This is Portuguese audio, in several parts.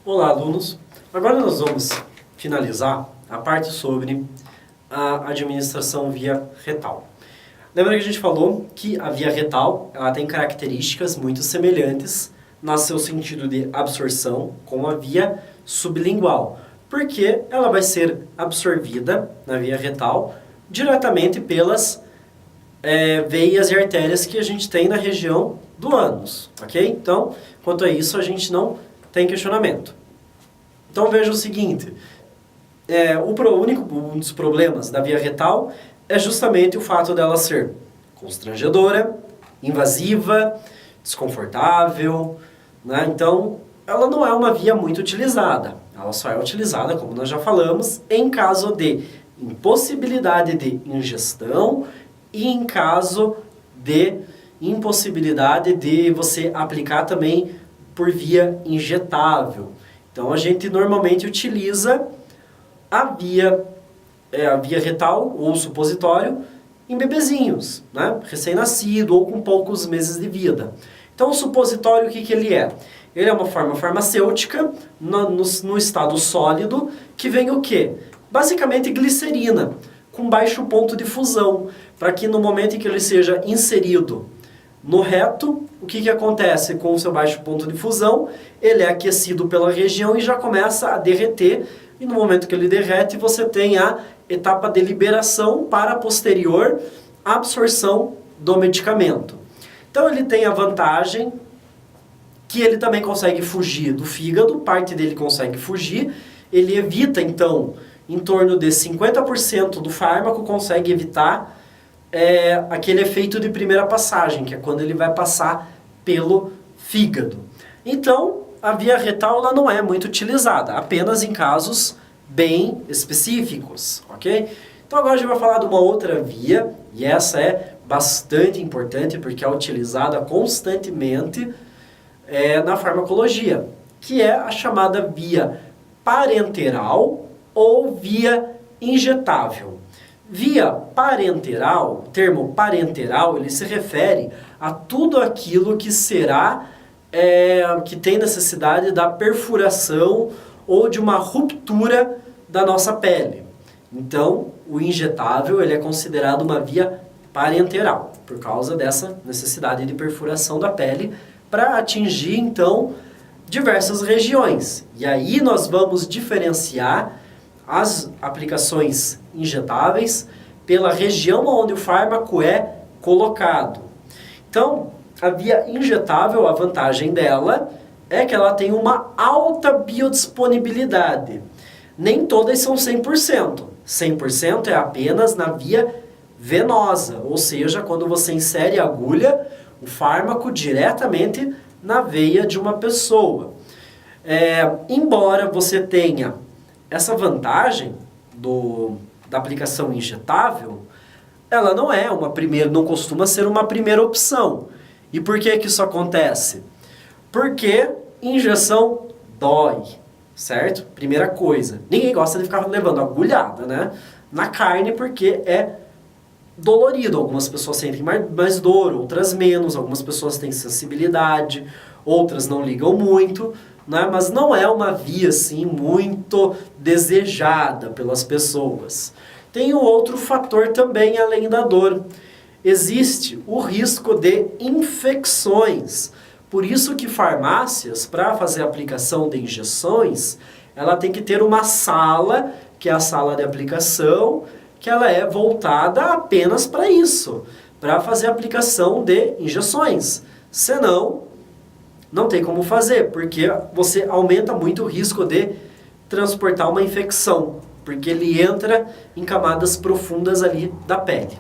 Olá, alunos! Agora nós vamos finalizar a parte sobre a administração via retal. Lembra que a gente falou que a via retal ela tem características muito semelhantes no seu sentido de absorção com a via sublingual, porque ela vai ser absorvida na via retal diretamente pelas veias e artérias que a gente tem na região do ânus, ok? Então, quanto a isso, a gente não tem questionamento. Então veja o seguinte, um dos problemas da via retal é justamente o fato dela ser constrangedora, invasiva, desconfortável, né? Então ela não é uma via muito utilizada, ela só é utilizada, como nós já falamos, em caso de impossibilidade de ingestão e em caso de impossibilidade de você aplicar também por via injetável. Então a gente normalmente utiliza a via retal ou supositório em bebezinhos, né? Recém-nascido ou com poucos meses de vida. Então o supositório, o que ele é? Ele é uma forma farmacêutica no estado sólido que vem o quê? Basicamente glicerina, com baixo ponto de fusão, para que no momento em que ele seja inserido no reto, o que acontece com o seu baixo ponto de fusão? Ele é aquecido pela região e já começa a derreter, e no momento que ele derrete, você tem a etapa de liberação para a posterior absorção do medicamento. Então ele tem a vantagem que ele também consegue fugir do fígado, parte dele consegue fugir, ele evita então em torno de 50% do fármaco, consegue evitar aquele efeito de primeira passagem, que é quando ele vai passar pelo fígado. Então, a via retal ela não é muito utilizada, apenas em casos bem específicos, ok? Então agora a gente vai falar de uma outra via, e essa é bastante importante porque é utilizada constantemente na farmacologia, que é a chamada via parenteral ou via injetável. Via parenteral, o termo parenteral, ele se refere a tudo aquilo que será, que tem necessidade da perfuração ou de uma ruptura da nossa pele. Então, o injetável ele é considerado uma via parenteral, por causa dessa necessidade de perfuração da pele para atingir, então, diversas regiões. E aí nós vamos diferenciar as aplicações injetáveis pela região onde o fármaco é colocado. Então, a via injetável, a vantagem dela é que ela tem uma alta biodisponibilidade. Nem todas são 100%. 100% é apenas na via venosa, ou seja, quando você insere a agulha, o fármaco diretamente na veia de uma pessoa. Embora você tenha essa vantagem da aplicação injetável, ela não costuma ser uma primeira opção. E por que isso acontece? Porque injeção dói, certo? Primeira coisa, ninguém gosta de ficar levando agulhada, né? Na carne porque é dolorido. Algumas pessoas sentem mais dor, outras menos. Algumas pessoas têm sensibilidade, outras não ligam muito, né? Mas não é uma via assim muito desejada pelas pessoas. Tem um outro fator também além da dor. Existe o risco de infecções. Por isso que farmácias, para fazer a aplicação de injeções, ela tem que ter uma sala, que é a sala de aplicação, que ela é voltada apenas para isso, para fazer a aplicação de injeções. Senão, não tem como fazer, porque você aumenta muito o risco de transportar uma infecção, porque ele entra em camadas profundas ali da pele.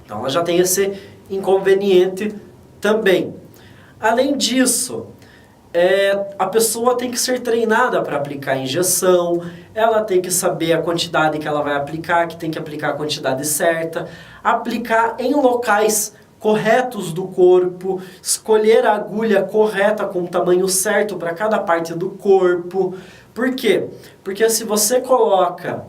Então ela já tem esse inconveniente também. Além disso, a pessoa tem que ser treinada para aplicar a injeção, ela tem que saber a quantidade que ela vai aplicar, que tem que aplicar a quantidade certa, aplicar em locais corretos do corpo, escolher a agulha correta com o tamanho certo para cada parte do corpo. Por quê? Porque se você coloca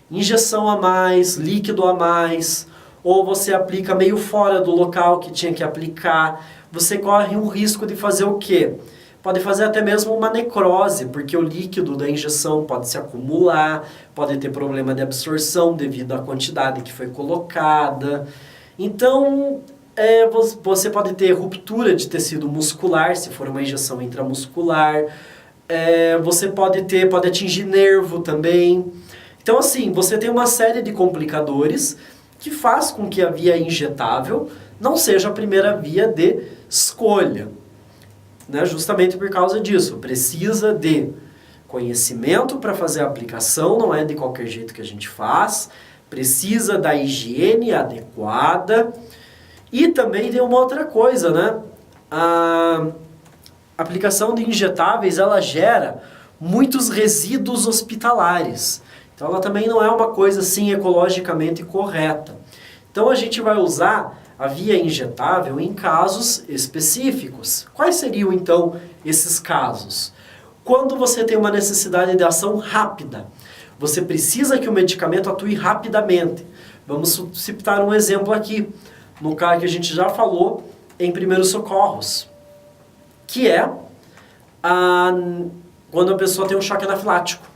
injeção a mais, líquido a mais, ou você aplica meio fora do local que tinha que aplicar, você corre um risco de fazer o quê? pode fazer até mesmo uma necrose, porque o líquido da injeção pode se acumular, pode ter problema de absorção devido à quantidade que foi colocada. Então, você pode ter ruptura de tecido muscular, se for uma injeção intramuscular. Você pode atingir nervo também. Então, assim, você tem uma série de complicadores que faz com que a via injetável não seja a primeira via de escolha, né? Justamente por causa disso. Precisa de conhecimento para fazer a aplicação, não é de qualquer jeito que a gente faz. Precisa da higiene adequada. E também tem uma outra coisa, né? A aplicação de injetáveis, ela gera muitos resíduos hospitalares. Então, ela também não é uma coisa assim ecologicamente correta. Então, a gente vai usar a via injetável em casos específicos. Quais seriam, então, esses casos? Quando você tem uma necessidade de ação rápida, você precisa que o medicamento atue rapidamente. Vamos citar um exemplo aqui, no caso que a gente já falou em primeiros socorros, que é quando a pessoa tem um choque anafilático.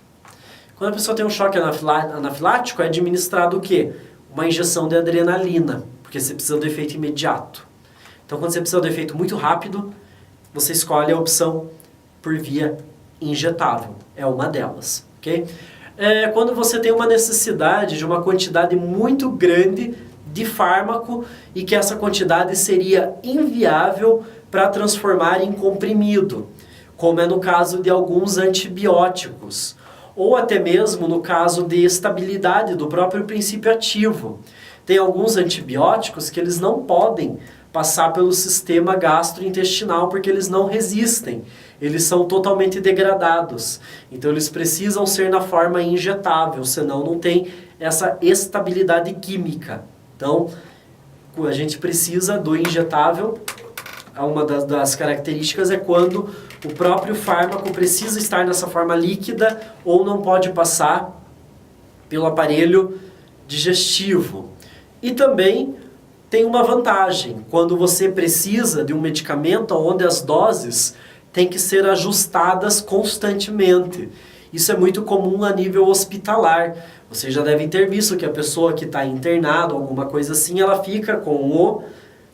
Quando a pessoa tem um choque anafilático, é administrado o quê? Uma injeção de adrenalina, porque você precisa do efeito imediato. Então, quando você precisa do efeito muito rápido, você escolhe a opção por via injetável. É uma delas, ok? Quando você tem uma necessidade de uma quantidade muito grande de fármaco e que essa quantidade seria inviável para transformar em comprimido, como é no caso de alguns antibióticos, ou até mesmo no caso de estabilidade do próprio princípio ativo. Tem alguns antibióticos que eles não podem passar pelo sistema gastrointestinal porque eles não resistem. Eles são totalmente degradados. Então eles precisam ser na forma injetável, senão não tem essa estabilidade química. Então a gente precisa do injetável. Uma das características é quando o próprio fármaco precisa estar nessa forma líquida ou não pode passar pelo aparelho digestivo. E também tem uma vantagem, quando você precisa de um medicamento onde as doses têm que ser ajustadas constantemente. Isso é muito comum a nível hospitalar. Vocês já devem ter visto que a pessoa que está internada, alguma coisa assim, ela fica com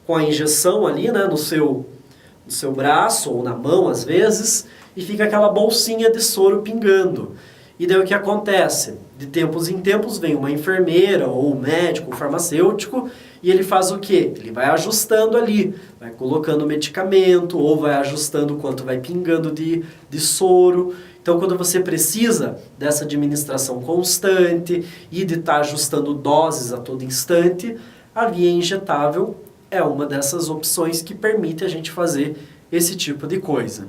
a injeção ali, né, no seu braço ou na mão às vezes, e fica aquela bolsinha de soro pingando. E daí o que acontece? De tempos em tempos vem uma enfermeira ou um médico, um farmacêutico, e ele faz o quê? Ele vai ajustando ali, vai colocando medicamento ou vai ajustando o quanto vai pingando de soro. Então, quando você precisa dessa administração constante e de estar ajustando doses a todo instante, a via injetável é uma dessas opções que permite a gente fazer esse tipo de coisa.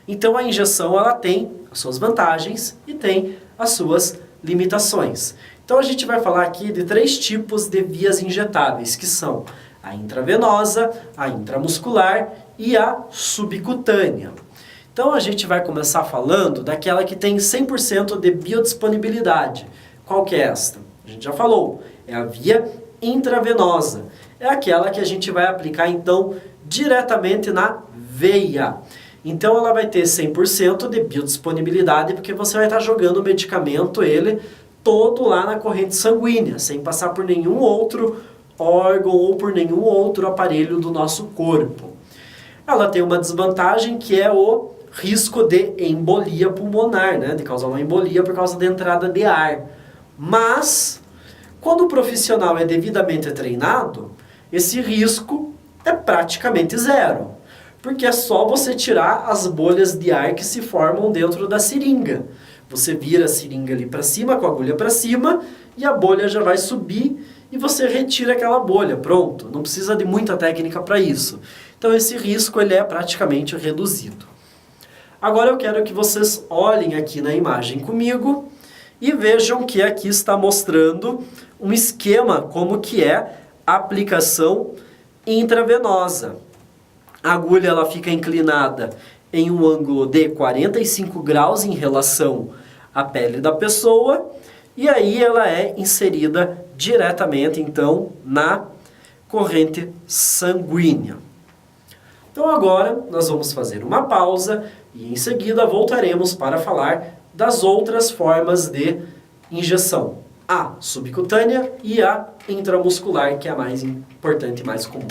Então, a injeção ela tem as suas vantagens e tem as suas limitações. Então, a gente vai falar aqui de 3 tipos de vias injetáveis, que são a intravenosa, a intramuscular e a subcutânea. Então, a gente vai começar falando daquela que tem 100% de biodisponibilidade. Qual que é esta? A gente já falou, é a via intravenosa. É aquela que a gente vai aplicar, então, diretamente na veia. Então, ela vai ter 100% de biodisponibilidade, porque você vai estar jogando o medicamento, ele, todo lá na corrente sanguínea, sem passar por nenhum outro órgão ou por nenhum outro aparelho do nosso corpo. Ela tem uma desvantagem que é o risco de embolia pulmonar, né? De causar uma embolia por causa da entrada de ar. Mas, quando o profissional é devidamente treinado, esse risco é praticamente zero. Porque é só você tirar as bolhas de ar que se formam dentro da seringa. Você vira a seringa ali para cima, com a agulha para cima, e a bolha já vai subir e você retira aquela bolha. Pronto, não precisa de muita técnica para isso. Então esse risco ele é praticamente reduzido. Agora eu quero que vocês olhem aqui na imagem comigo e vejam que aqui está mostrando um esquema como que é a aplicação intravenosa. A agulha ela fica inclinada em um ângulo de 45 graus em relação à pele da pessoa e aí ela é inserida diretamente então na corrente sanguínea. Então agora nós vamos fazer uma pausa e em seguida voltaremos para falar das outras formas de injeção. A subcutânea e a intramuscular, que é a mais importante e mais comum.